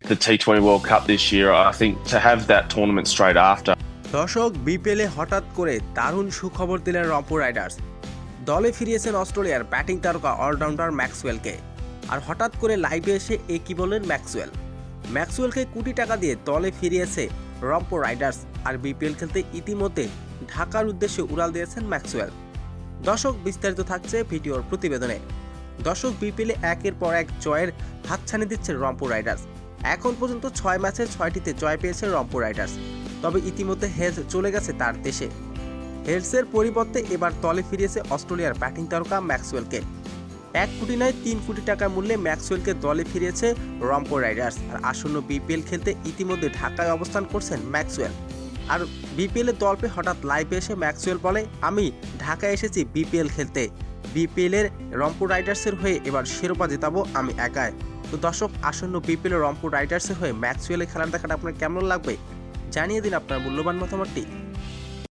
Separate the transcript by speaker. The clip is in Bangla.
Speaker 1: the T20 World Cup this year. I think to have that tournament straight after.
Speaker 2: দর্শক, বিপিএলে হঠাৎ করে দারুণ সুখবর দিলেন রংপুর রাইডার্স। দলে ফিরিয়েছেন অস্ট্রেলিয়ার ব্যাটিং তারকা অলরাউন্ডার ম্যাক্সওয়েলকে। আর হঠাৎ করে লাইভে এসে কি বললেন ম্যাক্সওয়েলকে কোটি টাকা দিয়ে দলে ফিরিয়েছে রংপুর রাইডার্স। আর বিপিএল খেলতে ইতিমধ্যে ঢাকার উদ্দেশ্যে উড়াল দিয়েছেন ম্যাক্সওয়েল। দর্শক, বিস্তারিত থাকছে ভিডিওর প্রতিবেদনে। দর্শক, বিপিএলে একের পর এক জয়ের হাতছানি দিচ্ছে রংপুর রাইডার্স। এখন পর্যন্ত 6 ম্যাচে 6টিতে জয় পেয়েছে রংপুর রাইডার্স। তবে ইতিমধ্যে হেলস চলে গেছে তার দেশে। হেলসের পরিবর্তে এবার দলে ফিরিয়েছে অস্ট্রেলিয়ার ব্যাটিং তারকা ম্যাক্সওয়েলকে। 1 কোটি নয় 3 কোটি টাকা মূল্যে ম্যাক্সওয়েলকে দলে ফিরিয়েছে রংপুর রাইডার্স। আর আসন্ন বিপিএল খেলতে ইতিমধ্যে ঢাকায় অবস্থান করছেন ম্যাক্সওয়েল। আর বিপিএলের দল পেয়ে হঠাৎ লাইভে এসে ম্যাক্সওয়েল বলে, আমি ঢাকায় এসেছি বিপিএল খেলতে। বিপিএলের রংপুর রাইডার্সের হয়ে এবার শিরোপা জেতাবো আমি একাই। তো দর্শক, আসন্ন বিপিএলের রংপুর রাইডার্সের হয়ে ম্যাক্সওয়েলের খেলার দেখাটা আপনার কেমন লাগবে জানিয়ে দিন আপনার মূল্যবান মতামতটি।